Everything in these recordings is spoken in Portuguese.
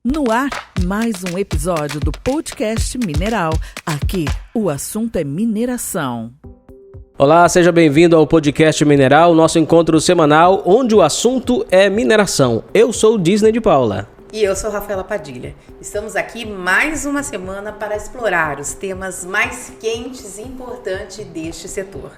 No ar, mais um episódio do podcast Mineral. Aqui, o assunto é mineração. Olá, seja bem-vindo ao podcast Mineral, nosso encontro semanal, onde o assunto é mineração. Eu sou o Disney de Paula. E eu sou Rafaela Padilha. Estamos aqui mais uma semana para explorar os temas mais quentes e importantes deste setor.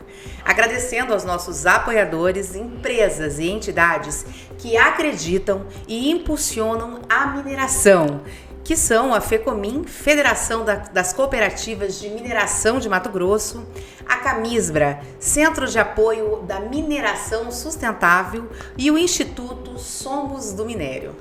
Agradecendo aos nossos apoiadores, empresas e entidades que acreditam e impulsionam a mineração, que são a FECOMIN, Federação das Cooperativas de Mineração de Mato Grosso, a Camisbra, Centro de Apoio da Mineração Sustentável, e o Instituto Somos do Minério.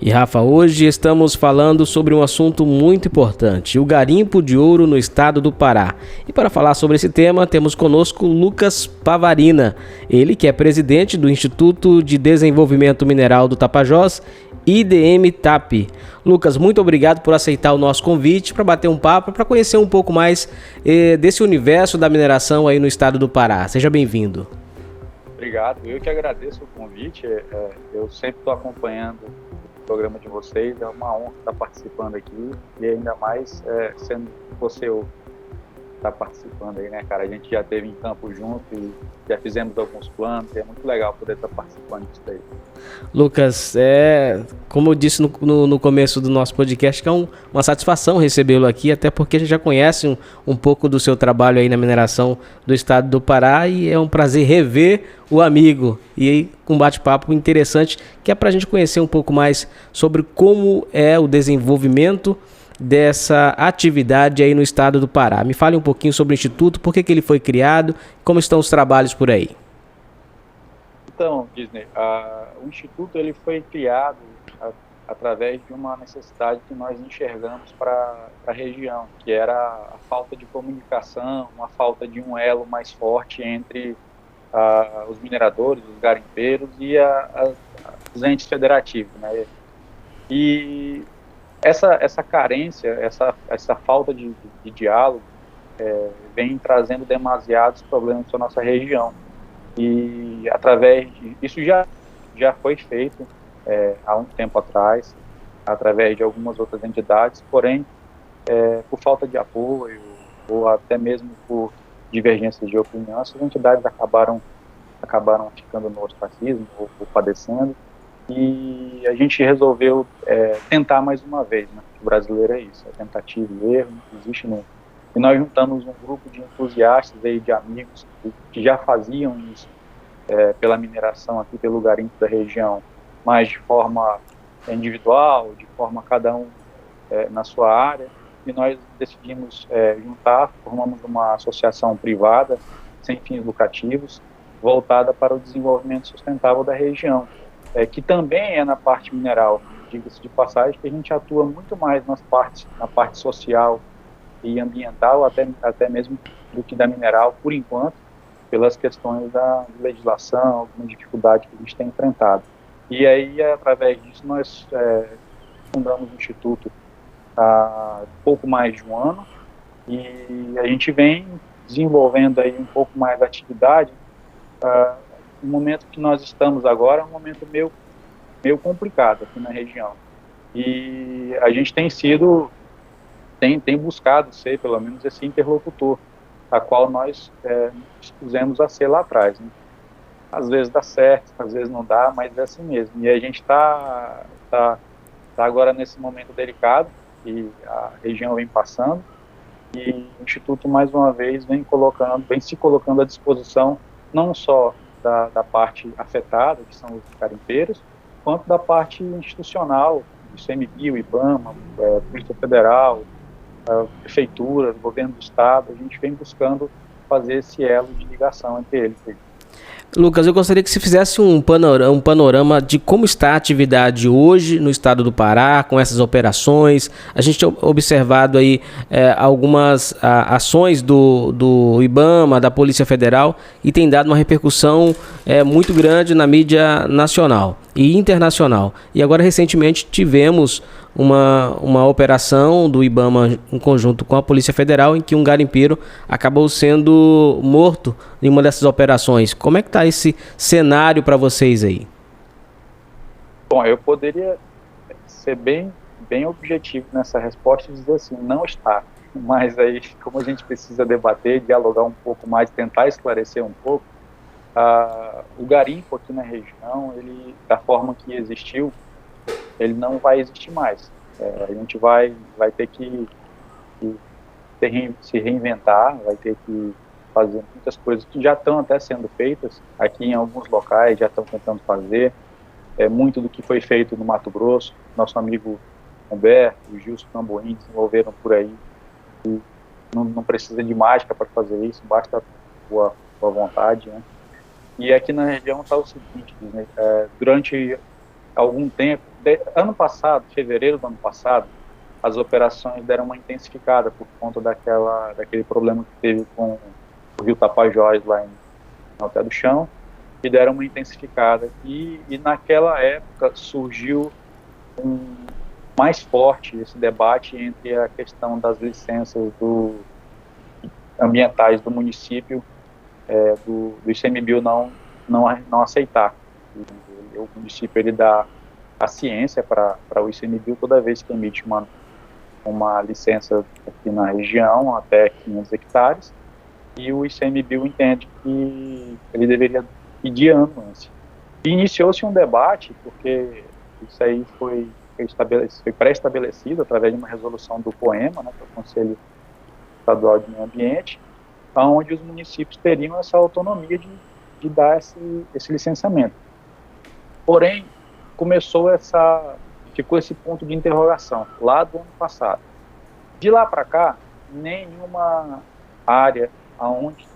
E Rafa, hoje estamos falando sobre um assunto muito importante, o garimpo de ouro no estado do Pará. E para falar sobre esse tema, temos conosco Lucas Pavarina, ele que é presidente do Instituto de Desenvolvimento Mineral do Tapajós, IDM-TAP. Lucas, muito obrigado por aceitar o nosso convite para bater um papo, para conhecer um pouco mais desse universo da mineração aí no estado do Pará. Seja bem-vindo. Obrigado, eu que agradeço o convite. Eu sempre estou acompanhando o programa de vocês, é uma honra estar participando aqui e ainda mais sendo você está participando aí, né, cara? A gente já esteve em campo junto e já fizemos alguns planos e é muito legal poder estar participando disso aí. Lucas, como eu disse no começo do nosso podcast, que é uma satisfação recebê-lo aqui, até porque a gente já conhece um pouco do seu trabalho aí na mineração do estado do Pará e é um prazer rever o amigo e aí um bate-papo interessante que é para a gente conhecer um pouco mais sobre como é o desenvolvimento dessa atividade aí no estado do Pará. Me fale um pouquinho sobre o Instituto, por que ele foi criado, como estão os trabalhos por aí. Então, Disney, o Instituto ele foi criado através de uma necessidade que nós enxergamos para a região, que era a falta de comunicação, uma falta de um elo mais forte entre os mineradores, os garimpeiros e os entes federativos, né? E essa carência, essa falta de diálogo vem trazendo demasiados problemas para a nossa região. E através isso já foi feito há um tempo atrás, através de algumas outras entidades, porém, por falta de apoio ou até mesmo por divergências de opinião, essas entidades acabaram ficando no ostracismo ou padecendo. E a gente resolveu tentar mais uma vez, né? O brasileiro é isso, é tentativa e erro, não existe nunca. E nós juntamos um grupo de entusiastas aí, de amigos que já faziam isso pela mineração aqui, pelo garimpo da região, mas de forma individual, de forma cada um na sua área, e nós decidimos juntar, formamos uma associação privada, sem fins lucrativos, voltada para o desenvolvimento sustentável da região. Que também é na parte mineral, diga-se de passagem, que a gente atua muito mais na parte social e ambiental, até mesmo do que da mineral, por enquanto, pelas questões da legislação, alguma dificuldade que a gente tem enfrentado. E aí, através disso, nós fundamos o Instituto há pouco mais de um ano, e a gente vem desenvolvendo aí um pouco mais da atividade. O momento que nós estamos agora é um momento meio complicado aqui na região. E a gente tem buscado ser, pelo menos, esse interlocutor, a qual nós dispusemos a ser lá atrás, né? Às vezes dá certo, às vezes não dá, mas é assim mesmo. E a gente está agora nesse momento delicado, que a região vem passando, e o Instituto, mais uma vez, vem se colocando à disposição, não só da parte afetada, que são os garimpeiros, quanto da parte institucional, do ICMBio, IBAMA, Polícia Federal, Prefeitura, Governo do Estado. A gente vem buscando fazer esse elo de ligação entre eles. Lucas, eu gostaria que você fizesse um panorama de como está a atividade hoje no estado do Pará, com essas operações. A gente tem observado aí algumas ações do IBAMA, da Polícia Federal, e tem dado uma repercussão muito grande na mídia nacional e internacional. E agora, recentemente, tivemos uma operação do IBAMA em conjunto com a Polícia Federal, em que um garimpeiro acabou sendo morto em uma dessas operações. Como é que está esse cenário para vocês aí? Bom, eu poderia ser bem bem objetivo nessa resposta e dizer assim, não está. Mas aí, como a gente precisa debater, dialogar um pouco mais, tentar esclarecer um pouco, o garimpo aqui na região, ele, da forma que existiu, ele não vai existir mais. A gente vai ter que se reinventar, vai ter que fazer muitas coisas que já estão até sendo feitas, aqui em alguns locais já estão tentando fazer, muito do que foi feito no Mato Grosso, nosso amigo Humberto e o Gilson Camboim desenvolveram por aí, e não precisa de mágica para fazer isso, basta boa vontade, né? E aqui na região está o seguinte, né? Durante algum tempo, ano passado, fevereiro do ano passado, as operações deram uma intensificada por conta daquele problema que teve com o rio Tapajós lá no Alté do Chão, e deram uma intensificada. E naquela época surgiu mais forte esse debate entre a questão das licenças ambientais do município, do ICMBio não aceitar. O município ele dá a ciência para o ICMBio toda vez que emite uma licença aqui na região até 500 hectares, e o ICMBio entende que ele deveria pedir anuência. E iniciou-se um debate, porque isso aí foi pré-estabelecido através de uma resolução do COEMA, né, que é o Conselho Estadual de Meio Ambiente, onde os municípios teriam essa autonomia de dar esse licenciamento. Porém, ficou esse ponto de interrogação lá do ano passado. De lá para cá, nenhuma área onde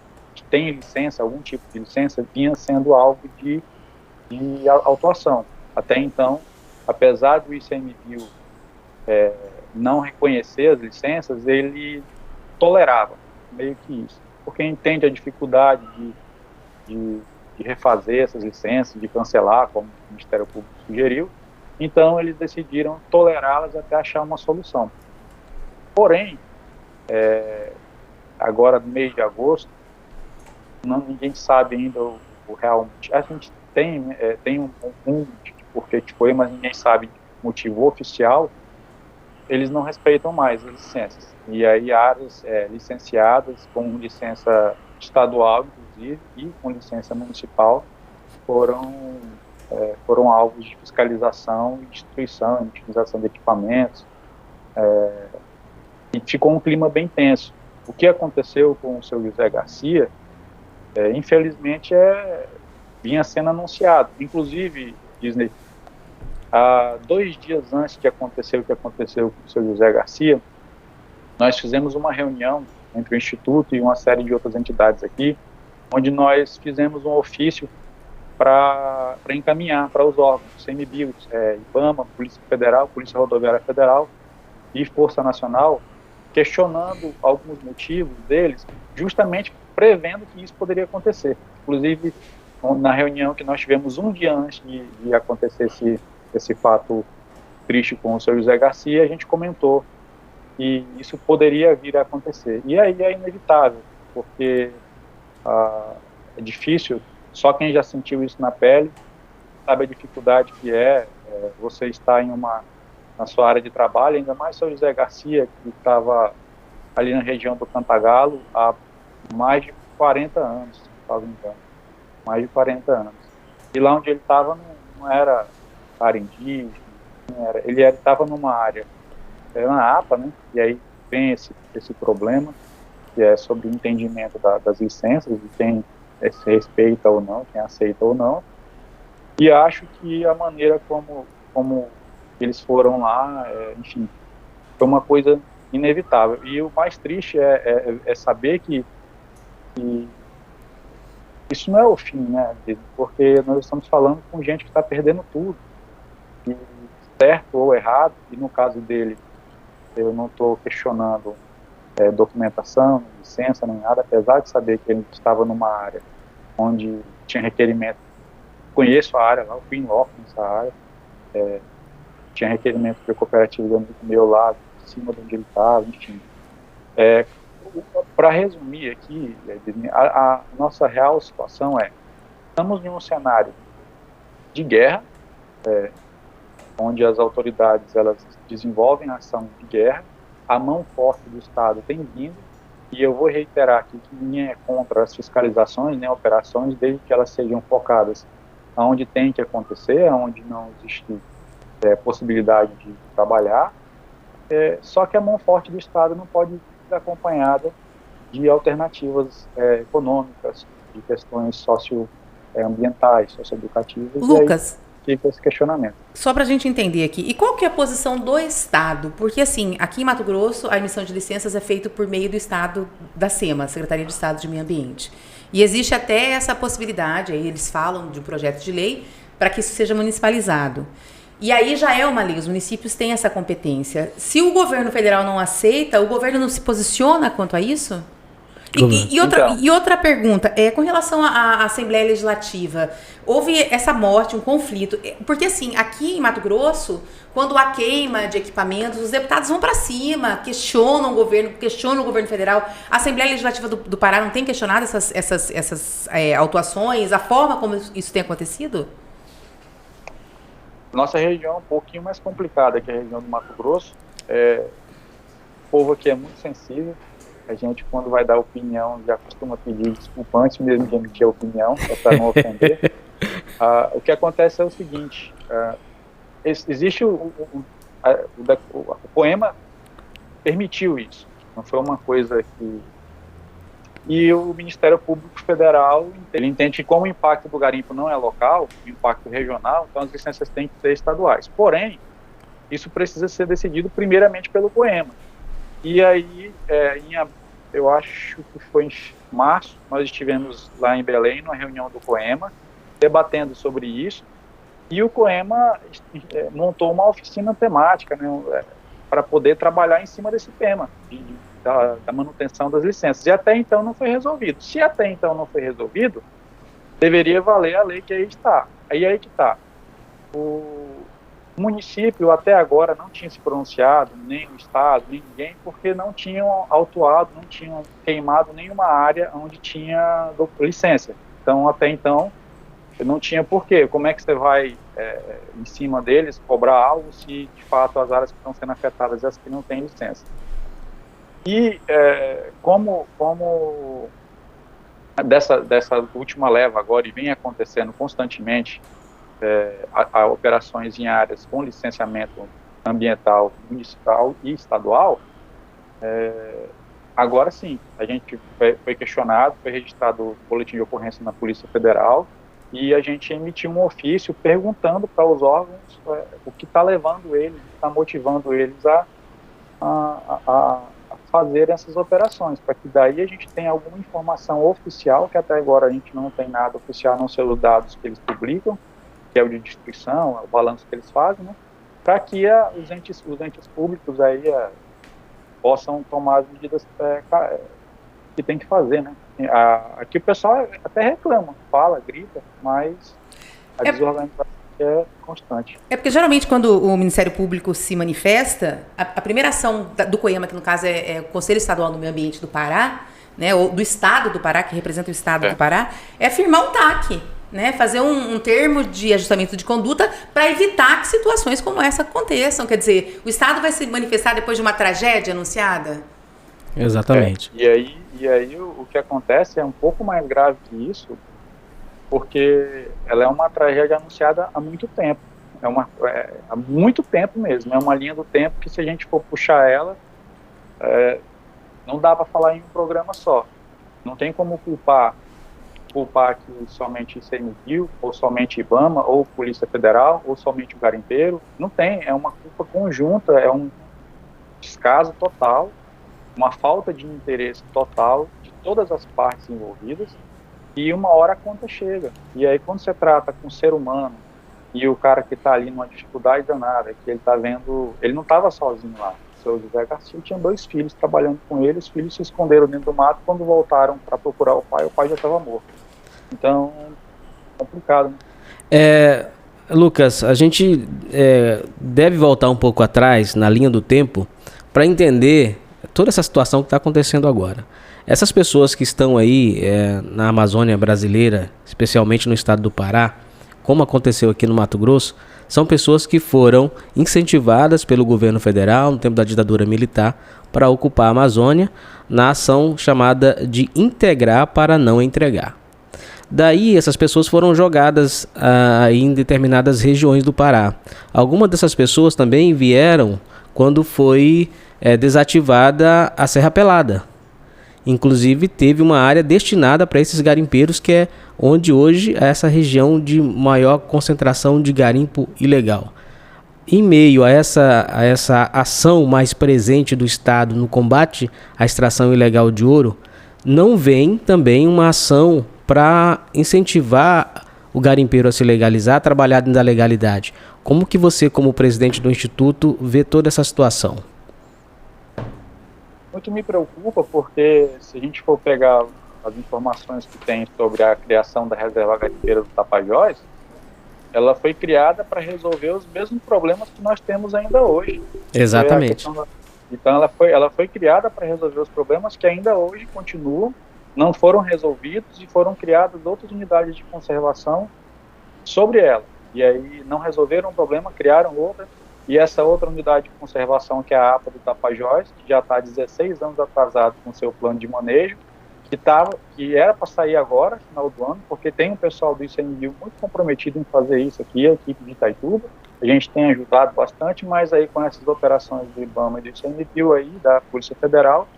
tem licença, algum tipo de licença, vinha sendo alvo de autuação. Até então, apesar do ICMBio não reconhecer as licenças, ele tolerava meio que isso, porque entende a dificuldade de refazer essas licenças, de cancelar, como o Ministério Público sugeriu. Então, eles decidiram tolerá-las até achar uma solução. Porém, agora no mês de agosto, ninguém sabe ainda o real motivo. A gente tem um porquê que foi, mas ninguém sabe o motivo oficial. Eles não respeitam mais as licenças. E aí áreas licenciadas com licença estadual, inclusive, e com licença municipal, foram alvos de fiscalização e destruição, de utilização de equipamentos, e ficou um clima bem tenso. O que aconteceu com o seu José Garcia, infelizmente, vinha sendo anunciado. Inclusive, Disney, 2 dias antes de acontecer o que aconteceu com o seu José Garcia, nós fizemos uma reunião entre o Instituto e uma série de outras entidades aqui, onde nós fizemos um ofício para encaminhar para os órgãos, CMBio, IBAMA, Polícia Federal, Polícia Rodoviária Federal e Força Nacional, questionando alguns motivos deles, justamente prevendo que isso poderia acontecer. Inclusive, na reunião que nós tivemos um dia antes de acontecer esse fato triste com o seu José Garcia, a gente comentou que isso poderia vir a acontecer. E aí é inevitável, porque é difícil, só quem já sentiu isso na pele sabe a dificuldade que você estar na sua área de trabalho, ainda mais o seu José Garcia, que estava ali na região do Cantagalo há mais de 40 anos, se não estava engano, mais de 40 anos. E lá onde ele estava não era área indígena, ele estava numa área, era na APA, né? E aí vem esse problema, que é sobre o entendimento das licenças, de quem se respeita ou não, quem aceita ou não. E acho que a maneira como eles foram lá, enfim, foi uma coisa inevitável. E o mais triste é saber que isso não é o fim, né? Porque nós estamos falando com gente que está perdendo tudo, e certo ou errado, e no caso dele, eu não estou questionando documentação, licença, nem nada, apesar de saber que ele estava numa área onde tinha requerimento. Conheço a área lá, eu fui em loco nessa área, tinha requerimento de cooperativa do meu lado, em cima de onde ele estava, enfim. Para resumir aqui, a nossa real situação estamos em um cenário de guerra, onde as autoridades elas desenvolvem a ação de guerra, a mão forte do Estado tem vindo, e eu vou reiterar aqui que ninguém é contra as fiscalizações, né, operações, desde que elas sejam focadas onde tem que acontecer, onde não existe possibilidade de trabalhar, só que a mão forte do Estado não pode ser acompanhada de alternativas econômicas, de questões socioambientais, socioeducativas. Lucas, e aí fica esse questionamento. Só para a gente entender aqui, e qual que é a posição do Estado? Porque assim, aqui em Mato Grosso, a emissão de licenças é feita por meio do Estado, da SEMA, Secretaria de Estado de Meio Ambiente. E existe até essa possibilidade, aí eles falam de um projeto de lei para que isso seja municipalizado. E aí já é uma lei, os municípios têm essa competência. Se o governo federal não aceita, o governo não se posiciona quanto a isso? E outra pergunta, com relação à Assembleia Legislativa, houve essa morte, um conflito, porque assim, aqui em Mato Grosso, quando há queima de equipamentos, os deputados vão para cima, questionam o governo federal. A Assembleia Legislativa do Pará não tem questionado essas autuações, a forma como isso tem acontecido? Nossa região é um pouquinho mais complicada que a região do Mato Grosso. O povo aqui é muito sensível. A gente, quando vai dar opinião, já costuma pedir desculpa antes mesmo de emitir a opinião, para não ofender. O que acontece é o seguinte, existe o poema permitiu isso, não foi uma coisa que... E o Ministério Público Federal, ele entende que como o impacto do garimpo não é local, o impacto regional, então as licenças têm que ser estaduais. Porém, isso precisa ser decidido primeiramente pelo poema. E aí, eu acho que foi em março, nós estivemos lá em Belém, numa reunião do COEMA, debatendo sobre isso, e o COEMA montou uma oficina temática, né, para poder trabalhar em cima desse tema, da manutenção das licenças. E até então não foi resolvido. Se até então não foi resolvido, deveria valer a lei que aí está. Aí que está. O município até agora não tinha se pronunciado, nem o Estado, nem ninguém, porque não tinham autuado, não tinham queimado nenhuma área onde tinha licença. Então, até então, não tinha porquê. Como é que você vai, em cima deles, cobrar algo se, de fato, as áreas que estão sendo afetadas as que não têm licença? E, como dessa última leva agora, e vem acontecendo constantemente, a operações em áreas com licenciamento ambiental, municipal e estadual, agora sim, a gente foi questionado, foi registrado o boletim de ocorrência na Polícia Federal e a gente emitiu um ofício perguntando para os órgãos o que está levando eles, o que está motivando eles a fazer essas operações, para que daí a gente tenha alguma informação oficial, que até agora a gente não tem nada oficial, a não ser os dados que eles publicam, que é o de destruição, o balanço que eles fazem, né, para que os entes públicos aí possam tomar as medidas que tem que fazer, né. Aqui o pessoal até reclama, fala, grita, mas a desorganização é constante. Porque geralmente quando o Ministério Público se manifesta, a primeira ação do COEMA, que no caso é o Conselho Estadual do Meio Ambiente do Pará, né, ou do Estado do Pará, que representa o Estado do Pará, é firmar um TAC, né, fazer um termo de ajustamento de conduta para evitar que situações como essa aconteçam. Quer dizer, o Estado vai se manifestar depois de uma tragédia anunciada? Exatamente. E aí o que acontece é um pouco mais grave que isso, porque ela é uma tragédia anunciada há muito tempo. Há muito tempo mesmo. É uma linha do tempo que, se a gente for puxar ela, não dá para falar em um programa só. Não tem como culpar aqui somente ICMBio, ou somente IBAMA, ou Polícia Federal, ou somente o garimpeiro. Não tem, é uma culpa conjunta, é um descaso total, uma falta de interesse total de todas as partes envolvidas, e uma hora a conta chega. E aí, quando você trata com o ser humano, e o cara que está ali numa dificuldade danada, que ele está vendo, ele não estava sozinho lá. O seu José Garcia tinha 2 filhos trabalhando com ele, os filhos se esconderam dentro do mato, quando voltaram para procurar o pai já estava morto. Então, complicado, né? Lucas, a gente deve voltar um pouco atrás, na linha do tempo, para entender toda essa situação que está acontecendo agora. Essas pessoas que estão aí na Amazônia brasileira, especialmente no estado do Pará, como aconteceu aqui no Mato Grosso, são pessoas que foram incentivadas pelo governo federal, no tempo da ditadura militar, para ocupar a Amazônia, na ação chamada de integrar para não entregar. Daí, essas pessoas foram jogadas em determinadas regiões do Pará. Algumas dessas pessoas também vieram quando foi desativada a Serra Pelada. Inclusive, teve uma área destinada para esses garimpeiros, que é onde hoje é essa região de maior concentração de garimpo ilegal. Em meio a essa ação mais presente do Estado no combate à extração ilegal de ouro, não vem também uma ação para incentivar o garimpeiro a se legalizar, trabalhar dentro da legalidade. Como que você, como presidente do Instituto, vê toda essa situação? Muito me preocupa, porque se a gente for pegar as informações que tem sobre a criação da Reserva Garimpeira do Tapajós, ela foi criada para resolver os mesmos problemas que nós temos ainda hoje. Exatamente. Então ela foi criada para resolver os problemas que ainda hoje continuam, não foram resolvidos, e foram criadas outras unidades de conservação sobre ela. E aí não resolveram o problema, criaram outra, e essa outra unidade de conservação, que é a APA do Tapajós, que já está há 16 anos atrasado com seu plano de manejo, que era para sair agora, final do ano, porque tem um pessoal do ICMBio muito comprometido em fazer isso aqui, a equipe de Itaituba. A gente tem ajudado bastante, mas aí com essas operações do IBAMA e do ICMBio aí, da Polícia Federal,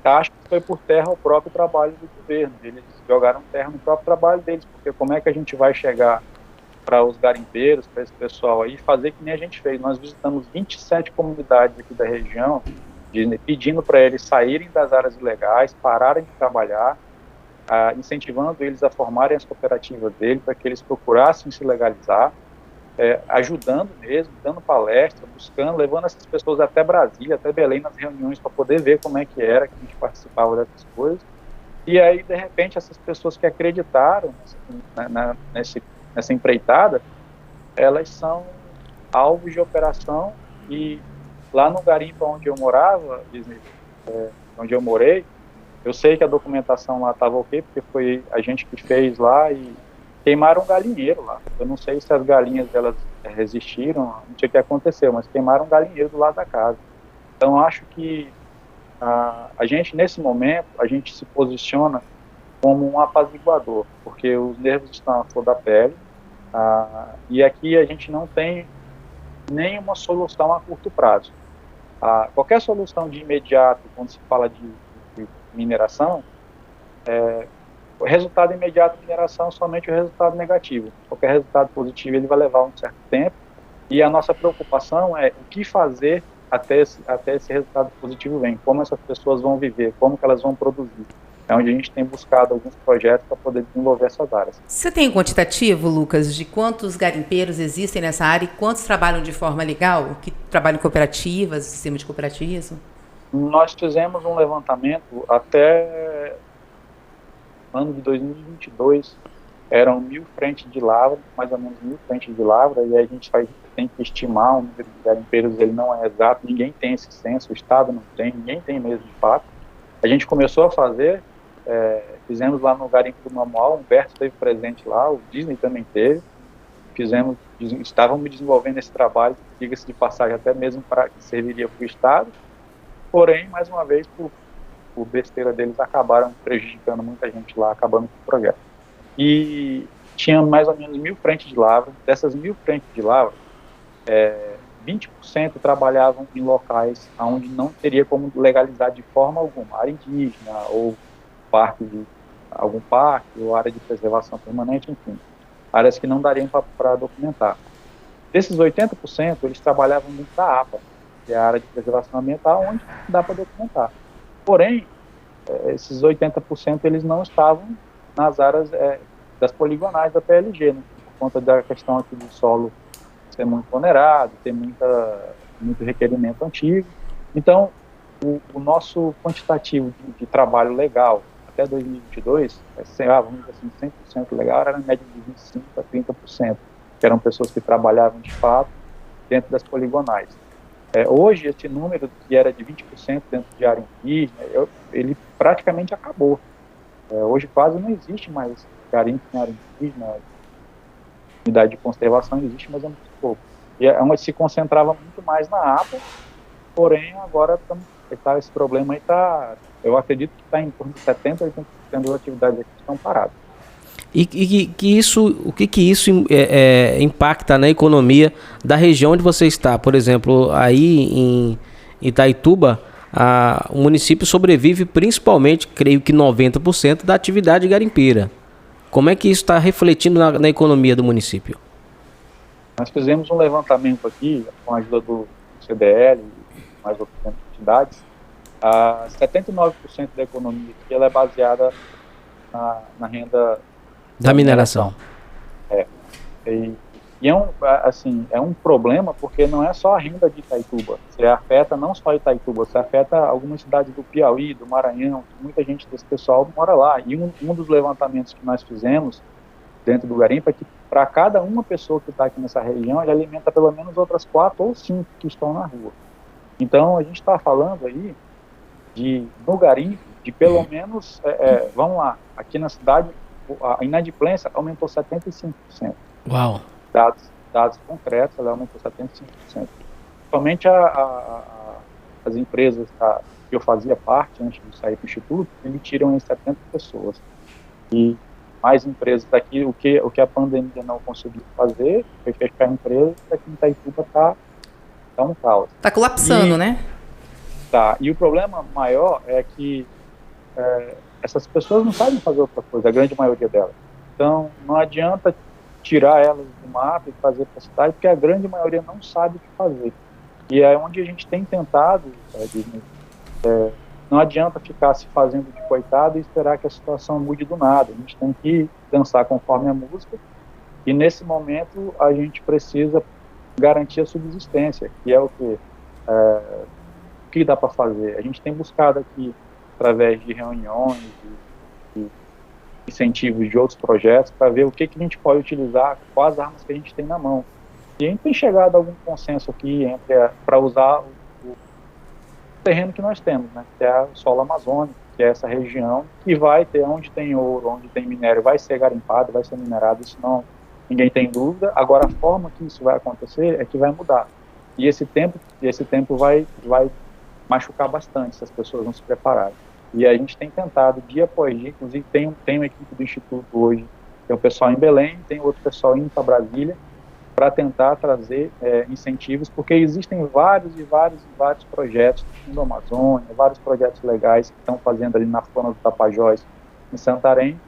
acho que foi por terra o próprio trabalho do governo. Eles jogaram terra no próprio trabalho deles, porque como é que a gente vai chegar para os garimpeiros, para esse pessoal aí, fazer que nem a gente fez? Nós visitamos 27 comunidades aqui da região, pedindo para eles saírem das áreas ilegais, pararem de trabalhar, incentivando eles a formarem as cooperativas deles, para que eles procurassem se legalizar, ajudando mesmo, dando palestra, buscando, levando essas pessoas até Brasília, até Belém nas reuniões, para poder ver como é que era, que a gente participava dessas coisas. E aí, de repente, essas pessoas que acreditaram nessa empreitada, elas são alvos de operação. E lá no garimpo onde eu morava, onde eu morei, eu sei que a documentação lá estava ok, porque foi a gente que fez lá, e queimaram um galinheiro lá. Eu não sei se as galinhas elas resistiram, não sei o que aconteceu, mas queimaram um galinheiro do lado da casa. Então acho que a gente, nesse momento, a gente se posiciona como um apaziguador, porque os nervos estão à flor da pele, e aqui a gente não tem nenhuma solução a curto prazo. Qualquer solução de imediato, quando se fala de mineração, o resultado imediato de mineração é somente o resultado negativo. Qualquer resultado positivo ele vai levar um certo tempo, e a nossa preocupação é o que fazer até esse resultado positivo vem, como essas pessoas vão viver, como que elas vão produzir. É onde a gente tem buscado alguns projetos para poder desenvolver essas áreas. Você tem um quantitativo, Lucas, de quantos garimpeiros existem nessa área e quantos trabalham de forma legal, que trabalham em cooperativas, sistema de cooperativismo? Nós fizemos um levantamento até ano de 2022, eram 1.000 frentes de lavra, mais ou menos 1.000 frentes de lavra, e aí a gente tem que estimar o número de garimpeiros, ele não é exato, ninguém tem esse censo, o Estado não tem, ninguém tem mesmo de fato. A gente começou a fazer, fizemos lá no garimpo do Mamual, o Humberto esteve presente lá, o Disney também teve, estávamos desenvolvendo esse trabalho, diga-se de passagem, até mesmo para que serviria para o Estado, porém, mais uma vez, por besteira deles, acabaram prejudicando muita gente lá, acabando com o projeto. E tinha mais ou menos 1.000 frentes de lavra. Dessas 1.000 frentes de lavra, 20% trabalhavam em locais onde não teria como legalizar de forma alguma, área indígena ou algum parque ou área de preservação permanente, enfim, áreas que não dariam para documentar. Desses 80%, eles trabalhavam dentro da APA, que é a área de preservação ambiental, onde dá para documentar. Porém, esses 80% eles não estavam nas áreas das poligonais da PLG, né, por conta da questão aqui do solo ser muito onerado, ter muito requerimento antigo. Então, o nosso quantitativo de trabalho legal até 2022, vamos dizer assim, 100% legal, era na média de 25% a 30%, que eram pessoas que trabalhavam de fato dentro das poligonais. Hoje, esse número, que era de 20% dentro de área indígena, ele praticamente acabou. Hoje quase não existe mais garimpo em área indígena. unidade de conservação existe, mas é muito pouco. E se concentrava muito mais na APA, porém agora esse problema aí eu acredito que está em torno de 70% a 80% das atividades aqui estão paradas. O que isso impacta na economia da região onde você está? Por exemplo, aí em Itaituba, o município sobrevive principalmente, creio que 90%, da atividade garimpeira. Como é que isso está refletindo na economia do município? Nós fizemos um levantamento aqui, com a ajuda do CDL e mais outras entidades. 79% da economia aqui ela é baseada na renda da mineração. E é um problema porque não é só a renda de Itaituba. Você afeta não só Itaituba, você afeta algumas cidades do Piauí, do Maranhão, muita gente desse pessoal mora lá. E um dos levantamentos que nós fizemos dentro do garimpo é que para cada uma pessoa que está aqui nessa região, ele alimenta pelo menos outras 4 ou 5 que estão na rua. Então, a gente está falando aí no garimpo, de pelo menos, vamos lá, aqui na cidade, a inadimplência aumentou 75%. Uau! Dados concretos, ela aumentou 75%. Somente as empresas que eu fazia parte, antes de sair para o Instituto, emitiram em 70 pessoas. E mais empresas daqui, o que a pandemia não conseguiu fazer, foi fechar empresas, aqui em Itaituba está um caos. Está colapsando, né? Tá, e o problema maior é que essas pessoas não sabem fazer outra coisa, a grande maioria delas. Então, não adianta tirar elas do mapa e fazer para a cidade, porque a grande maioria não sabe o que fazer. E é onde a gente tem tentado, não adianta ficar se fazendo de coitado e esperar que a situação mude do nada. A gente tem que dançar conforme a música, e nesse momento a gente precisa garantir a subsistência, que é o que dá para fazer. A gente tem buscado aqui, através de reuniões, de incentivos de outros projetos, para ver o que a gente pode utilizar, quais armas que a gente tem na mão. E a gente tem chegado a algum consenso aqui para usar o terreno que nós temos, né, que é o solo amazônico, que é essa região que vai ter, onde tem ouro, onde tem minério, vai ser garimpado, vai ser minerado, isso não, ninguém tem dúvida. Agora, a forma que isso vai acontecer é que vai mudar. E esse tempo vai machucar bastante se as pessoas não se prepararem. E a gente tem tentado, dia após dia, inclusive tem uma equipe do Instituto hoje, tem o pessoal em Belém, tem outro pessoal indo para Brasília, para tentar trazer incentivos, porque existem vários projetos no Amazônia, vários projetos legais que estão fazendo ali na Fona do Tapajós, em Santarém,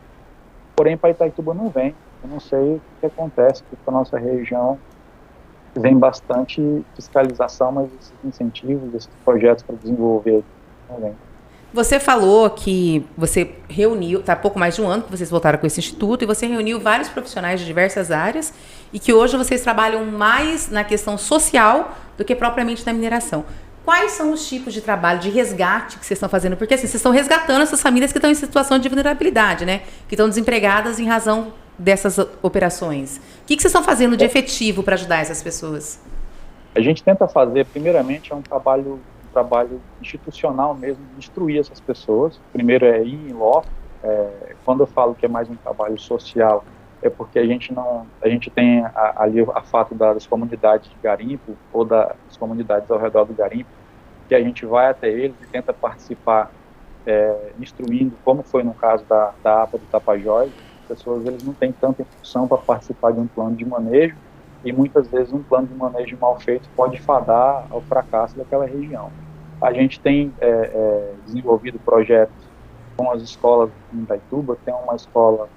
porém para Itaituba não vem. Eu não sei o que acontece, porque para a nossa região vem bastante fiscalização, mas esses incentivos, esses projetos para desenvolver não vem. Você falou que você reuniu, há pouco mais de um ano que vocês voltaram com esse instituto, e você reuniu vários profissionais de diversas áreas, e que hoje vocês trabalham mais na questão social do que propriamente na mineração. Quais são os tipos de trabalho, de resgate que vocês estão fazendo? Porque assim, vocês estão resgatando essas famílias que estão em situação de vulnerabilidade, né? Que estão desempregadas em razão dessas operações. O que vocês estão fazendo de efetivo para ajudar essas pessoas? A gente tenta fazer, primeiramente, um trabalho institucional mesmo, de instruir essas pessoas. Primeiro é ir em loco. Quando eu falo que é mais um trabalho social, é porque a gente tem ali a fato das comunidades de garimpo, ou das comunidades ao redor do garimpo, que a gente vai até eles e tenta participar, instruindo, como foi no caso da APA do Tapajós. As pessoas eles não têm tanta instrução para participar de um plano de manejo, e muitas vezes um plano de manejo mal feito pode fadar ao fracasso daquela região. A gente tem desenvolvido projetos com as escolas em Itaituba. Tem uma escola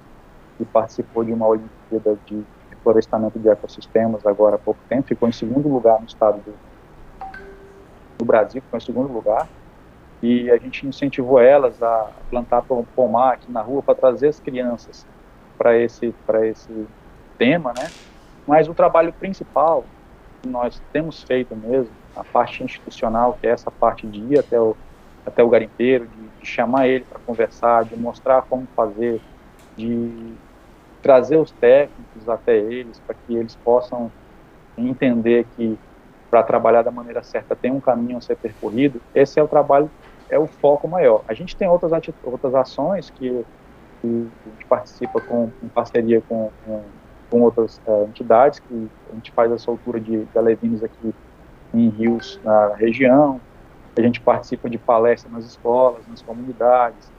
que participou de uma Olimpíada de florestamento de ecossistemas agora há pouco tempo, ficou em segundo lugar no estado do Brasil, ficou em segundo lugar, e a gente incentivou elas a plantar pomar aqui na rua para trazer as crianças para esse tema, né? Mas o trabalho principal que nós temos feito mesmo, a parte institucional, que é essa parte de ir até o garimpeiro, de chamar ele para conversar, de mostrar como fazer, de trazer os técnicos até eles, para que eles possam entender que para trabalhar da maneira certa tem um caminho a ser percorrido. Esse é o trabalho, é o foco maior. A gente tem outras ações que a gente participa em parceria com com outras entidades, que a gente faz a soltura de alevinos aqui em rios na região, a gente participa de palestras nas escolas, nas comunidades,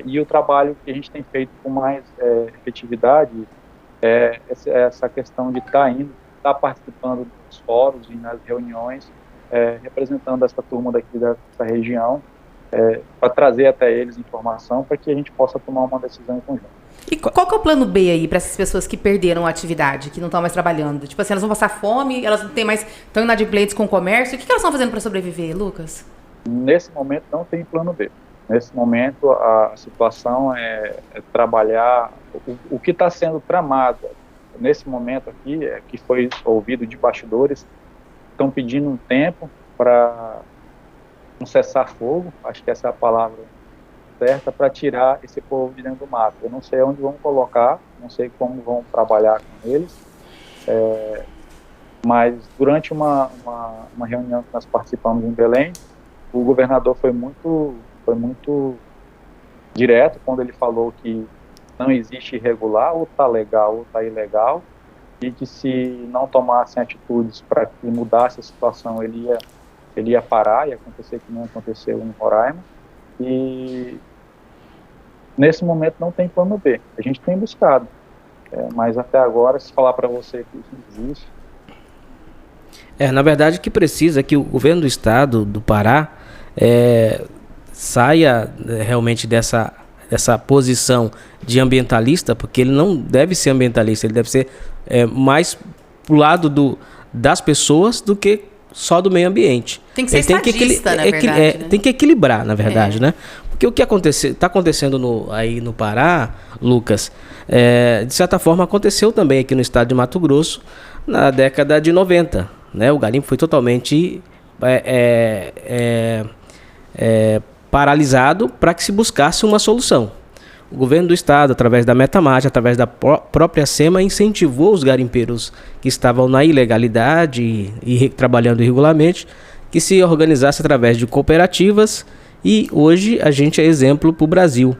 e o trabalho que a gente tem feito com mais efetividade é essa questão de estar participando dos fóruns e nas reuniões, representando essa turma daqui dessa região, para trazer até eles informação para que a gente possa tomar uma decisão em conjunto. E qual que é o plano B aí para essas pessoas que perderam a atividade, que não estão mais trabalhando? Tipo assim, elas vão passar fome, elas não têm mais, estão inadimplentes com o comércio. O que elas estão fazendo para sobreviver, Lucas? Nesse momento não tem plano B. Nesse momento a situação é trabalhar o que está sendo tramado. Nesse momento aqui, que foi ouvido de bastidores, estão pedindo um tempo para um cessar-fogo, acho que essa é a palavra certa, para tirar esse povo de dentro do mato. Eu não sei onde vão colocar, não sei como vão trabalhar com eles, mas durante uma reunião que nós participamos em Belém, o governador foi muito direto quando ele falou que não existe irregular, ou está legal ou está ilegal, e que se não tomassem atitudes para que mudasse a situação, ele ia parar e acontecer que não aconteceu em Roraima. E nesse momento não tem plano B. A gente tem buscado, mas até agora, se falar para você que isso não existe... Na verdade, o que precisa é que o governo do estado do Pará saia realmente dessa posição de ambientalista, porque ele não deve ser ambientalista, ele deve ser mais pro lado das pessoas do que só do meio ambiente. Tem que ser estadista, na verdade, né? Tem que equilibrar, na verdade, né? Porque o que está acontecendo aí no Pará, Lucas, de certa forma aconteceu também aqui no estado de Mato Grosso na década de 90, né? O garimpo foi totalmente paralisado para que se buscasse uma solução. O governo do estado, através da Metamage, através da própria SEMA, incentivou os garimpeiros que estavam na ilegalidade e trabalhando irregularmente, que se organizasse através de cooperativas, e hoje a gente é exemplo para o Brasil.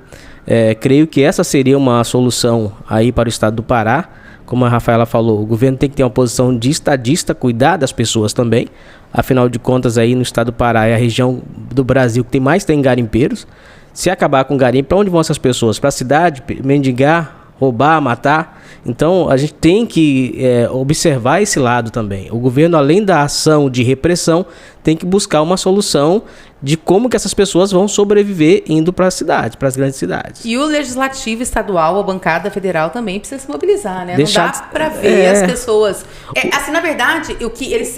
Creio que essa seria uma solução aí para o estado do Pará. Como a Rafaela falou, o governo tem que ter uma posição de estadista, cuidar das pessoas também. Afinal de contas, aí no estado do Pará é a região do Brasil que tem garimpeiros. Se acabar com o garimpo, para onde vão essas pessoas? Para a cidade, mendigar, roubar, matar? Então, a gente tem que observar esse lado também. O governo, além da ação de repressão, tem que buscar uma solução de como que essas pessoas vão sobreviver indo para a cidade, para as grandes cidades. E o legislativo estadual, a bancada federal também precisa se mobilizar, né? Não dá para ver as pessoas... assim, na verdade,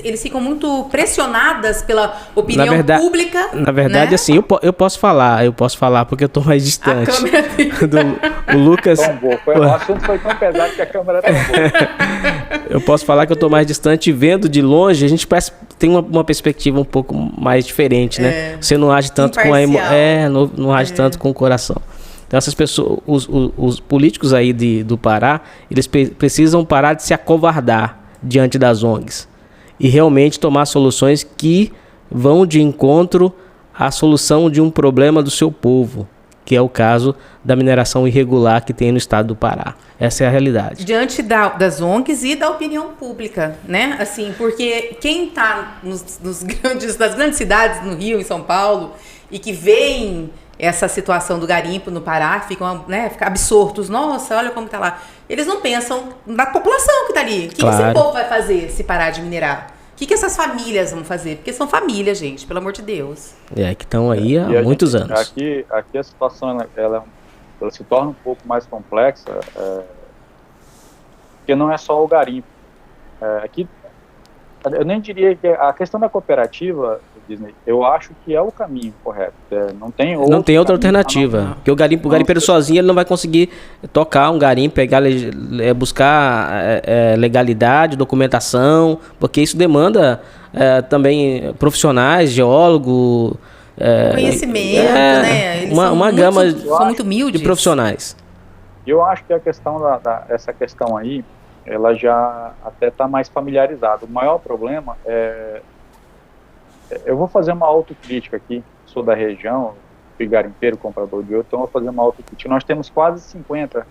eles ficam muito pressionadas pela opinião pública. Na verdade, né? Assim, eu posso falar porque eu estou mais distante. A câmera o Lucas... O assunto foi tão pesado que a câmera era boa. Eu posso falar que eu estou mais distante, vendo de longe, a gente tem uma perspectiva um pouco mais diferente, né? Você não age tanto não age tanto com o coração. Então essas pessoas, os políticos aí do Pará, eles precisam parar de se acovardar diante das ONGs e realmente tomar soluções que vão de encontro à solução de um problema do seu povo, que é o caso da mineração irregular que tem no estado do Pará. Essa é a realidade. Diante das ONGs e da opinião pública, né? Assim, porque quem está nas grandes cidades, no Rio, em São Paulo, e que veem essa situação do garimpo no Pará, ficam absortos. Nossa, olha como está lá. Eles não pensam na população que está ali. O que esse povo vai fazer se parar de minerar? O que essas famílias vão fazer? Porque são famílias, gente, pelo amor de Deus. Que estão aí há muitos anos. Aqui a situação ela se torna um pouco mais complexa, porque não é só o garimpo. Aqui, eu nem diria que a questão da cooperativa, Disney, eu acho que é o caminho correto. Não tem outra alternativa. Porque o garimpeiro sozinho ele não vai conseguir tocar um garimpo, buscar legalidade, documentação, porque isso demanda também profissionais, geólogo, conhecimento, né? Eles uma gama são muito humildes. De profissionais. Eu acho que a questão essa questão aí, ela já até está mais familiarizada. O maior problema eu vou fazer uma autocrítica aqui, sou da região, fui garimpeiro, comprador de ouro, então eu vou fazer uma autocrítica. Nós temos quase 50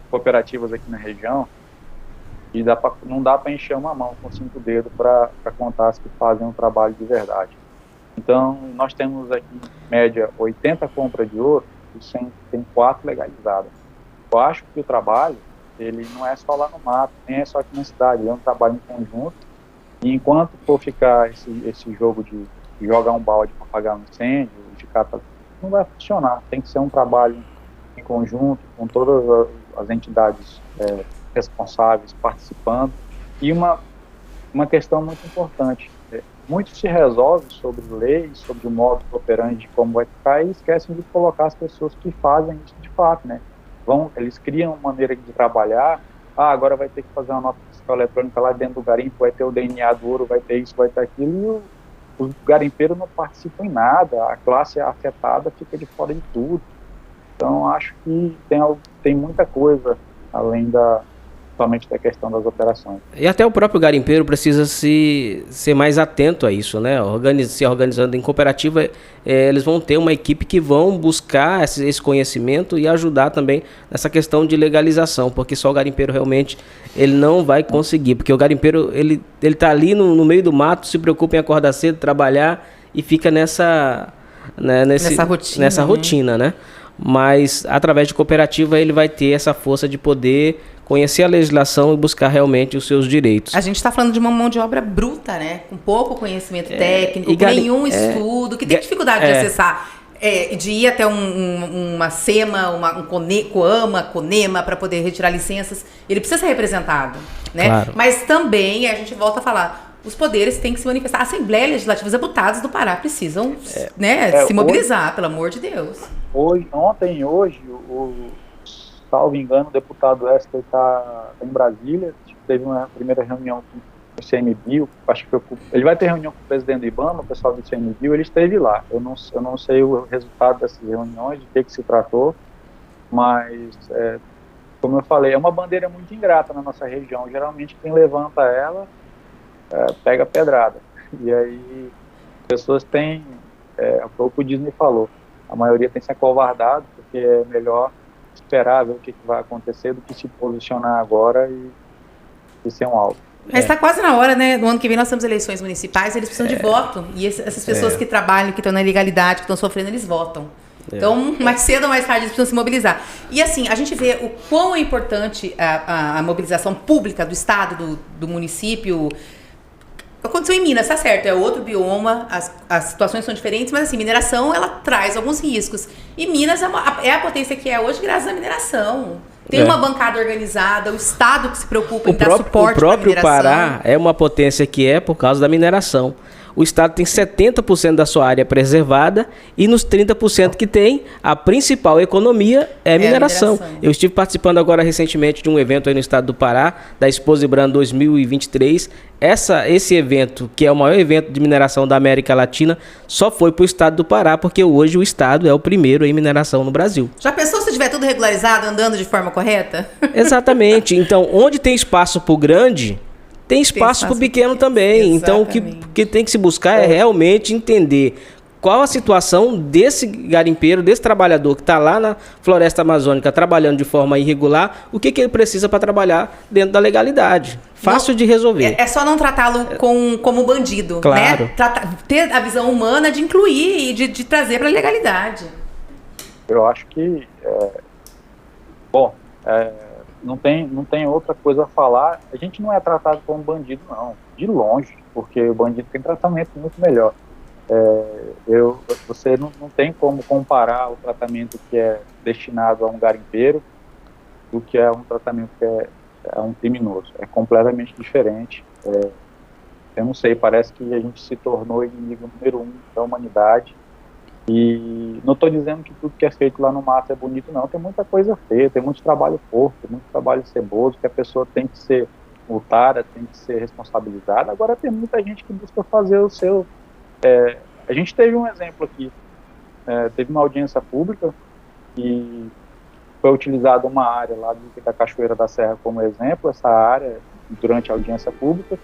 cooperativas aqui na região E não dá para encher uma mão com 5 dedos para contar as que fazem um trabalho de verdade. Então, nós temos aqui, em média, 80 compras de ouro e tem 4 legalizadas. Eu acho que o trabalho, ele não é só lá no mato, nem é só aqui na cidade, é um trabalho em conjunto. E enquanto for ficar esse jogo de jogar um balde para apagar um incêndio, não vai funcionar. Tem que ser um trabalho em conjunto, com todas as entidades responsáveis participando. E uma questão muito importante, muito se resolve sobre leis, sobre o modo operante de como vai ficar, e esquecem de colocar as pessoas que fazem isso de fato, né? Eles criam uma maneira de trabalhar, agora vai ter que fazer uma nota fiscal eletrônica lá dentro do garimpo, vai ter o DNA do ouro, vai ter isso, vai ter aquilo, e os garimpeiros não participam em nada, a classe afetada fica de fora de tudo. Então, acho que tem muita coisa além somente da questão das operações. E até o próprio garimpeiro precisa ser mais atento a isso, né? Se organizando em cooperativa, eles vão ter uma equipe que vão buscar esse conhecimento e ajudar também nessa questão de legalização, porque só o garimpeiro realmente ele não vai conseguir, porque o garimpeiro ele tá ali no meio do mato, se preocupa em acordar cedo, trabalhar e fica nessa rotina, né? Mas através de cooperativa ele vai ter essa força de poder conhecer a legislação e buscar realmente os seus direitos. A gente está falando de uma mão de obra bruta, né? Com pouco conhecimento técnico, com nenhum estudo, que tem dificuldade de acessar, de ir até uma SEMA, CONEMA, para poder retirar licenças. Ele precisa ser representado, né? Claro. Mas também, a gente volta a falar, os poderes têm que se manifestar. A Assembleia Legislativa, os deputados do Pará precisam se mobilizar, pelo amor de Deus. Ontem e hoje, salvo engano, o deputado Esther está em Brasília, teve uma primeira reunião com o ICMBio, acho que ele vai ter reunião com o presidente do IBAMA, o pessoal do ICMBio, ele esteve lá. Eu não sei o resultado dessas reuniões, de que se tratou, mas, como eu falei, é uma bandeira muito ingrata na nossa região. Geralmente quem levanta ela pega pedrada. E aí as pessoas têm, o que o Disney falou, a maioria tem se acovardado, porque é melhor esperar ver o que vai acontecer do que se posicionar agora e ser um alvo. Mas está quase na hora, né? No ano que vem nós temos eleições municipais, eles precisam de voto. E essas pessoas que trabalham, que estão na ilegalidade, que estão sofrendo, eles votam. Então, mais cedo ou mais tarde, eles precisam se mobilizar. E assim, a gente vê o quão é importante a mobilização pública do Estado, do município. Aconteceu em Minas, tá certo, é outro bioma, as situações são diferentes, mas assim, mineração, ela traz alguns riscos. E Minas é a potência que é hoje graças à mineração. Tem uma bancada organizada, o Estado que se preocupa em dar suporte para a mineração. O próprio Pará é uma potência que é por causa da mineração. O Estado tem 70% da sua área preservada e nos 30% que tem, a principal economia é mineração. Eu estive participando agora recentemente de um evento aí no estado do Pará, da Exposibran 2023. Esse evento, que é o maior evento de mineração da América Latina, só foi para o estado do Pará, porque hoje o estado é o primeiro em mineração no Brasil. Já pensou se tiver tudo regularizado, andando de forma correta? Exatamente. Então, onde tem espaço para o grande, tem espaço para o pequeno também. Exatamente. Então, o que tem que se buscar é realmente entender qual a situação desse garimpeiro, desse trabalhador que está lá na floresta amazônica trabalhando de forma irregular, o que ele precisa para trabalhar dentro da legalidade. Fácil de resolver. É só não tratá-lo como bandido, claro, né? Ter a visão humana de incluir e de trazer para a legalidade. Eu acho que, não tem outra coisa a falar. A gente não é tratado como bandido, não. De longe, porque o bandido tem tratamento muito melhor. Você não tem como comparar o tratamento que é destinado a um garimpeiro do que é um tratamento que é um criminoso. É completamente diferente. Eu não sei, parece que a gente se tornou inimigo número 1 da humanidade. E não estou dizendo que tudo que é feito lá no mato é bonito, não. Tem muita coisa feia, tem muito trabalho porco, tem muito trabalho ceboso, que a pessoa tem que ser multada, tem que ser responsabilizada. Agora tem muita gente que busca fazer o seu... a gente teve um exemplo aqui, teve uma audiência pública e foi utilizada uma área lá da Cachoeira da Serra como exemplo, essa área, durante a audiência pública.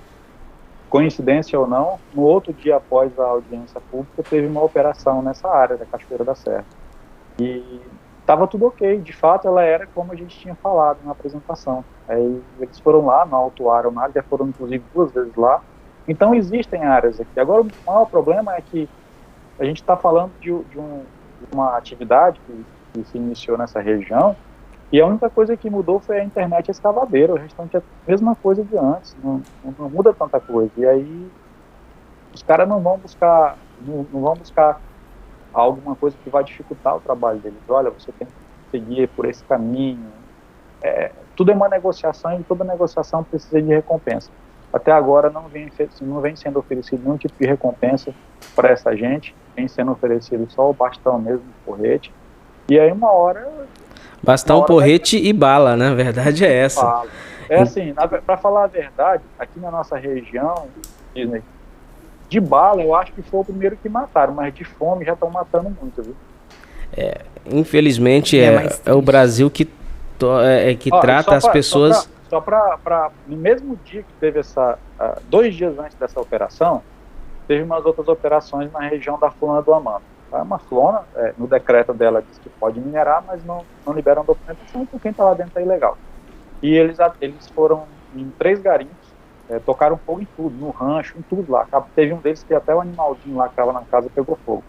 Coincidência ou não, no outro dia após a audiência pública, teve uma operação nessa área da Cachoeira da Serra. E estava tudo ok. De fato, ela era como a gente tinha falado na apresentação. Aí eles foram lá, não autuaram nada, já foram inclusive 2 vezes lá. Então existem áreas aqui. Agora, o maior problema é que a gente está falando de uma atividade que se iniciou nessa região, e a única coisa que mudou foi a internet escavadeira. O restante é a mesma coisa de antes, não muda tanta coisa. E aí os caras não vão buscar alguma coisa que vai dificultar o trabalho deles. Olha, você tem que seguir por esse caminho. Tudo é uma negociação, e toda negociação precisa de recompensa. Até agora não vem sendo oferecido nenhum tipo de recompensa para essa gente, vem sendo oferecido só o bastão mesmo, o porrete. E aí uma hora... Bastão, porrete e bala, né? A verdade é essa. Bala. Assim, para falar a verdade, aqui na nossa região, Disney, de bala eu acho que foi o primeiro que mataram, mas de fome já estão matando muito, viu? Infelizmente é o Brasil que trata as pessoas... No mesmo dia que teve 2 dias antes dessa operação, teve umas outras operações na região da Flona do Amano. É uma flona, no decreto dela diz que pode minerar, mas não liberam documentação, porque quem está lá dentro é ilegal. E eles foram em 3 garimpos, tocaram fogo em tudo, no rancho, em tudo lá. Teve um deles que até o animalzinho lá que estava na casa pegou fogo.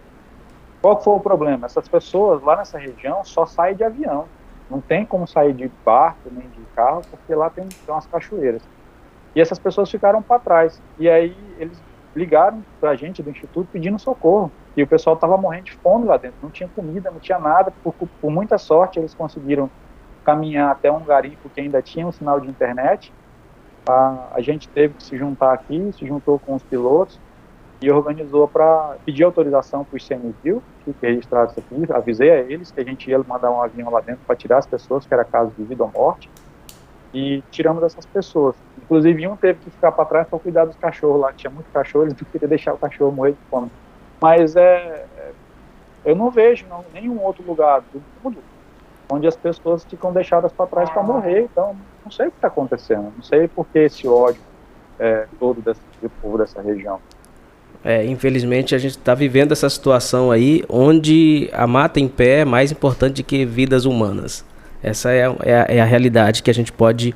Qual foi o problema? Essas pessoas lá nessa região só saem de avião. Não tem como sair de barco nem de carro, porque lá tem umas cachoeiras. E essas pessoas ficaram para trás. E aí eles ligaram para a gente do Instituto pedindo socorro. E o pessoal estava morrendo de fome lá dentro. Não tinha comida, não tinha nada. Por muita sorte, eles conseguiram caminhar até um garimpo que ainda tinha um sinal de internet. A gente teve que se juntar aqui, se juntou com os pilotos e organizou para pedir autorização para o ICMBio, que fica registrado isso aqui. Avisei a eles que a gente ia mandar um avião lá dentro para tirar as pessoas, que era caso de vida ou morte, e tiramos essas pessoas. Inclusive, um teve que ficar para trás para cuidar dos cachorros lá, que tinha muito cachorro, eles não queriam deixar o cachorro morrer de fome. Mas eu não vejo nenhum outro lugar do mundo onde as pessoas ficam deixadas para trás para morrer. Então, não sei o que está acontecendo, não sei por que esse ódio todo do povo dessa região. Infelizmente a gente está vivendo essa situação aí, onde a mata em pé é mais importante que vidas humanas. Essa é a realidade que a gente pode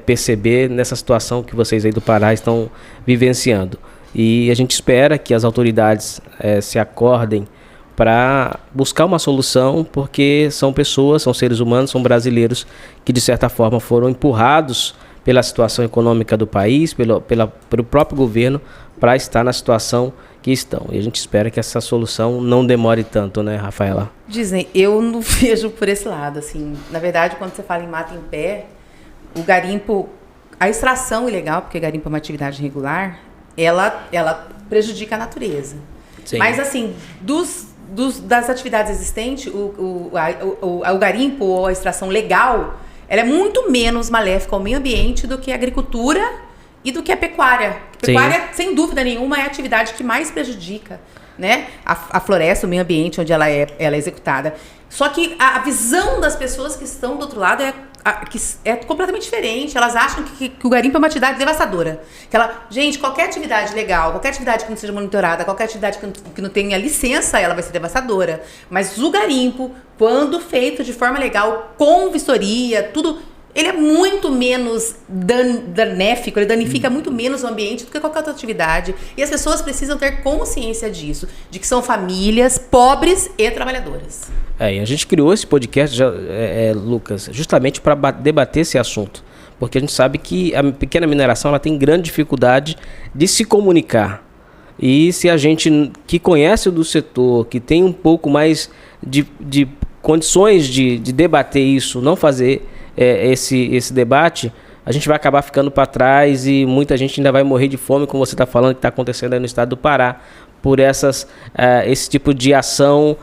perceber nessa situação que vocês aí do Pará estão vivenciando. E a gente espera que as autoridades se acordem para buscar uma solução, porque são pessoas, são seres humanos, são brasileiros que de certa forma foram empurrados pela situação econômica do país, pelo próprio governo, para estar na situação que estão. E a gente espera que essa solução não demore tanto, né, Rafaela? Dizem, eu não vejo por esse lado, assim. Na verdade, quando você fala em mata em pé, o garimpo, a extração ilegal, porque garimpo é uma atividade regular, ela prejudica a natureza. Sim. Mas, assim, das atividades existentes, o garimpo ou a extração legal, ela é muito menos maléfica ao meio ambiente do que a agricultura e do que a pecuária. A pecuária, sem dúvida nenhuma, é a atividade que mais prejudica, né, a floresta, o meio ambiente onde ela é executada. Só que a visão das pessoas que estão do outro lado é completamente diferente. Elas acham que o garimpo é uma atividade devastadora. Gente, qualquer atividade legal, qualquer atividade que não seja monitorada, qualquer atividade que não tenha licença, ela vai ser devastadora. Mas o garimpo, quando feito de forma legal, com vistoria, tudo... ele é muito menos danéfico, ele danifica muito menos o ambiente do que qualquer outra atividade. E as pessoas precisam ter consciência disso, de que são famílias pobres e trabalhadoras. E a gente criou esse podcast, Lucas, justamente para debater esse assunto. Porque a gente sabe que a pequena mineração ela tem grande dificuldade de se comunicar. E se a gente que conhece do setor, que tem um pouco mais de condições de debater isso, não fazer... esse debate, a gente vai acabar ficando para trás e muita gente ainda vai morrer de fome, como você está falando, que está acontecendo aí no estado do Pará, por esse tipo de ação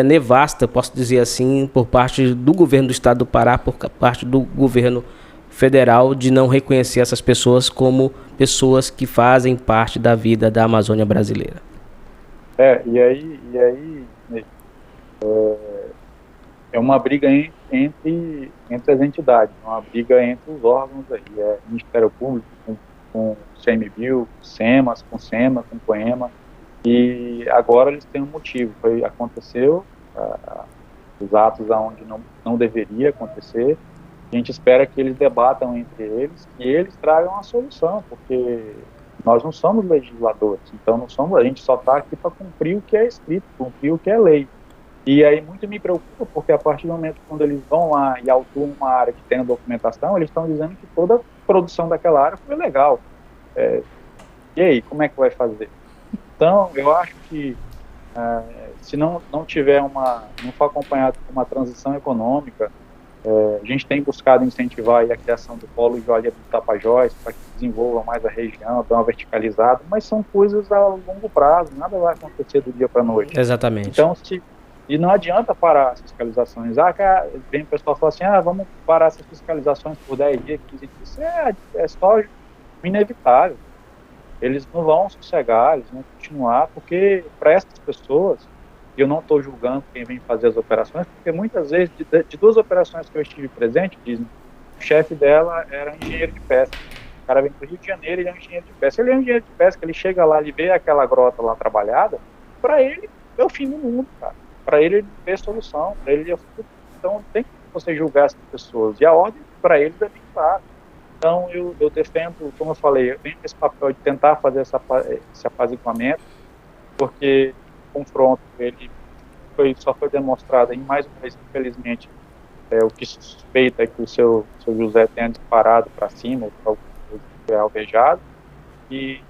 nevasta, posso dizer assim, por parte do governo do estado do Pará, por parte do governo federal, de não reconhecer essas pessoas como pessoas que fazem parte da vida da Amazônia brasileira. E aí é uma briga entre as entidades, uma briga entre os órgãos aí, Ministério Público com o CMBio, SEMAS, com SEMA, com COEMA, e agora eles têm um motivo, aconteceu os atos aonde não deveria acontecer. A gente espera que eles debatam entre eles e eles tragam a solução, porque nós não somos legisladores, então a gente só está aqui para cumprir o que é escrito, cumprir o que é lei. E aí muito me preocupa, porque a partir do momento quando eles vão lá e autuam uma área que tem a documentação, eles estão dizendo que toda a produção daquela área foi legal. E aí, como é que vai fazer? Então, eu acho que se não for acompanhado com uma transição econômica, a gente tem buscado incentivar a criação do polo de joalheria do Tapajós para que desenvolva mais a região, dê uma verticalizada, mas são coisas a longo prazo, nada vai acontecer do dia para a noite. Exatamente. Então, e não adianta parar as fiscalizações. Vem o pessoal fala assim, vamos parar essas fiscalizações por 10 dias, 15 dias. Isso é só inevitável. Eles não vão sossegar, eles vão continuar, porque para essas pessoas, eu não estou julgando quem vem fazer as operações, porque muitas vezes, de 2 operações que eu estive presente, dizem, o chefe dela era engenheiro de pesca. O cara vem para o Rio de Janeiro, ele é um engenheiro de pesca. Ele é um engenheiro de pesca, ele chega lá, ele vê aquela grota lá trabalhada, para ele é o fim do mundo, cara. Para ele vê solução, para ele é o futuro. Então tem que você julgar essas pessoas, e a ordem para eles é bem clara. Então eu defendo, como eu falei, eu tenho esse papel de tentar fazer esse apaziguamento, porque o confronto ele só foi demonstrado em mais uma vez, infelizmente, o que se suspeita é que o seu José tenha disparado para cima, ou foi alvejado, e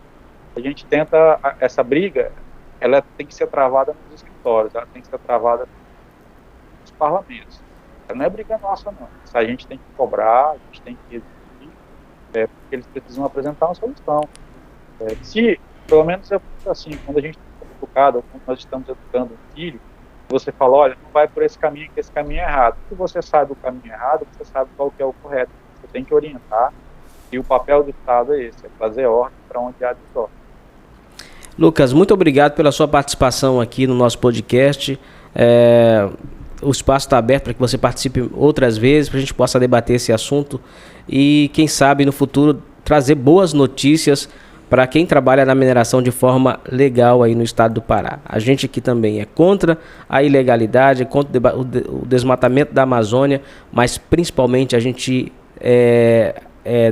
a gente tenta, essa briga, ela tem que ser travada nos escritórios, ela tem que ser travada nos parlamentos. Ela não é briga nossa, não. A gente tem que cobrar, a gente tem que exigir, porque eles precisam apresentar uma solução. Se, pelo menos assim, quando a gente está educado, ou quando nós estamos educando um filho, você fala, olha, não vai por esse caminho, que esse caminho é errado. Se você sabe o caminho errado, você sabe qual que é o correto. Você tem que orientar, e o papel do Estado é esse, é trazer ordem para onde há desordem. Lucas, muito obrigado pela sua participação aqui no nosso podcast. O espaço está aberto para que você participe outras vezes, para a gente possa debater esse assunto e, quem sabe, no futuro trazer boas notícias para quem trabalha na mineração de forma legal aí no estado do Pará. A gente aqui também é contra a ilegalidade, é contra o desmatamento da Amazônia, mas principalmente a gente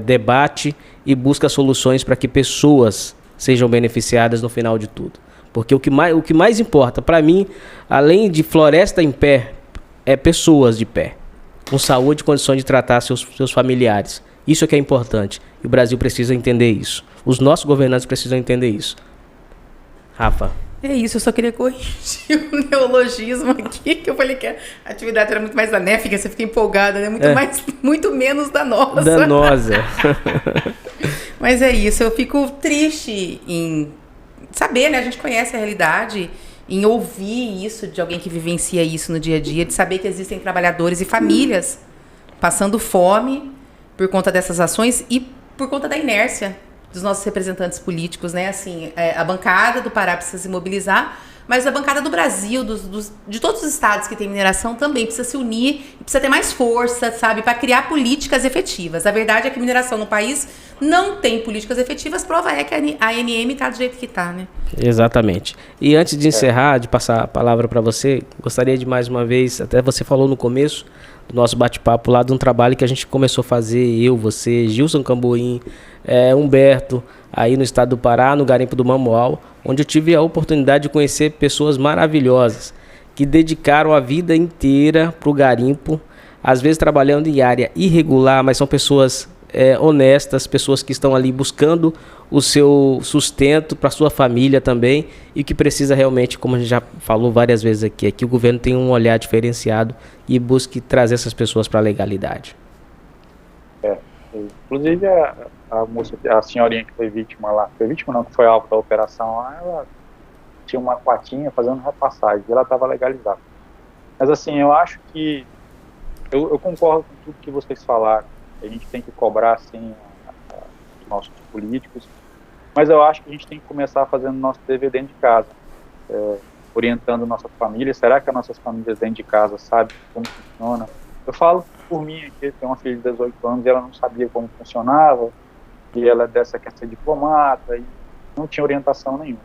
debate e busca soluções para que pessoas sejam beneficiadas no final de tudo. Porque o que mais importa para mim, além de floresta em pé, é pessoas de pé, com saúde e condições de tratar seus familiares. Isso é que é importante. E o Brasil precisa entender isso. Os nossos governantes precisam entender isso. Rafa. É isso, eu só queria corrigir o neologismo aqui, que eu falei que a atividade era muito mais benéfica, você fica empolgada, né? Muito menos danosa. Danosa. Mas é isso, eu fico triste em saber, né? A gente conhece a realidade, em ouvir isso de alguém que vivencia isso no dia a dia, de saber que existem trabalhadores e famílias passando fome por conta dessas ações e por conta da inércia dos nossos representantes políticos, né? Assim, a bancada do Pará precisa se mobilizar, mas a bancada do Brasil, de todos os estados que tem mineração, também precisa se unir e precisa ter mais força, sabe? Para criar políticas efetivas. A verdade é que a mineração no país não tem políticas efetivas, prova é que a ANM está do jeito que está, né? Exatamente. E antes de encerrar, de passar a palavra para você, gostaria de mais uma vez, até você falou no começo do nosso bate-papo lá, de um trabalho que a gente começou a fazer, eu, você, Gilson Camboim, Humberto, aí no estado do Pará, no Garimpo do Mamoal, onde eu tive a oportunidade de conhecer pessoas maravilhosas que dedicaram a vida inteira para o garimpo, às vezes trabalhando em área irregular, mas são pessoas honestas, pessoas que estão ali buscando o seu sustento para sua família também, e que precisa realmente, como a gente já falou várias vezes aqui, é que o governo tem um olhar diferenciado e busque trazer essas pessoas para a legalidade. Inclusive a moça, a senhorinha que foi vítima lá, que foi alvo da operação lá, ela tinha uma plaquinha fazendo repassagem, e ela estava legalizada. Mas assim, eu acho que eu concordo com tudo que vocês falaram. A gente tem que cobrar, sim, os nossos políticos, mas eu acho que a gente tem que começar fazendo nosso dever dentro de casa, orientando nossa família. Será que as nossas famílias dentro de casa sabem como funciona? Eu falo por mim aqui, eu tenho uma filha de 18 anos e ela não sabia como funcionava, e ela dessa quer ser diplomata, e não tinha orientação nenhuma.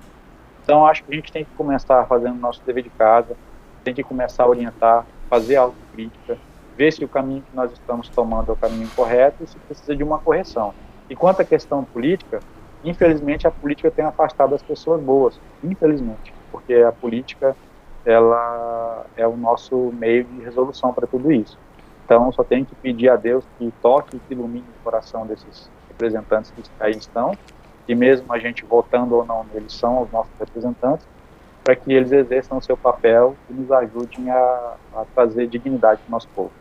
Então, acho que a gente tem que começar fazendo nosso dever de casa, tem que começar a orientar. fazer autocrítica, ver se o caminho que nós estamos tomando é o caminho correto e se precisa de uma correção. E quanto à questão política, infelizmente a política tem afastado as pessoas boas, infelizmente, porque a política ela é o nosso meio de resolução para tudo isso. Então, só tenho que pedir a Deus que toque e que ilumine o coração desses representantes que aí estão, e mesmo a gente votando ou não, eles são os nossos representantes, para que eles exerçam o seu papel e nos ajudem a trazer dignidade para o nosso povo.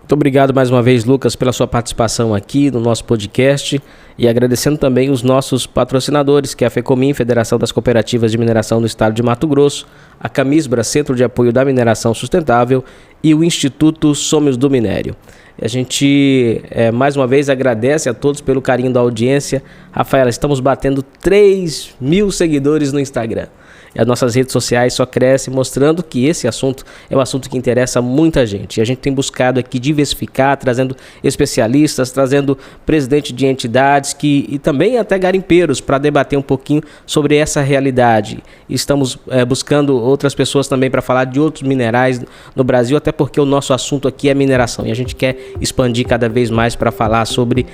Muito obrigado mais uma vez, Lucas, pela sua participação aqui no nosso podcast e agradecendo também os nossos patrocinadores, que é a FECOMIN, Federação das Cooperativas de Mineração do Estado de Mato Grosso, a Camisbra, Centro de Apoio da Mineração Sustentável, e o Instituto Somos do Minério. A gente, mais uma vez, agradece a todos pelo carinho da audiência. Rafaela, estamos batendo 3.000 seguidores no Instagram. E as nossas redes sociais só crescem, mostrando que esse assunto é um assunto que interessa a muita gente. E a gente tem buscado aqui diversificar, trazendo especialistas, trazendo presidente de entidades e também até garimpeiros para debater um pouquinho sobre essa realidade. E estamos buscando outras pessoas também para falar de outros minerais no Brasil, até porque o nosso assunto aqui é mineração. E a gente quer expandir cada vez mais para falar sobre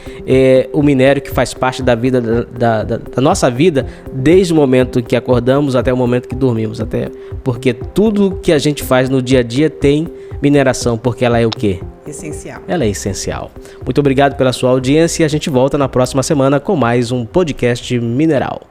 o minério que faz parte da vida, da nossa vida, desde o momento que acordamos até o momento que dormimos, até porque tudo que a gente faz no dia a dia tem mineração, porque ela é o quê? Essencial. Ela é essencial. Muito obrigado pela sua audiência e a gente volta na próxima semana com mais um podcast mineral.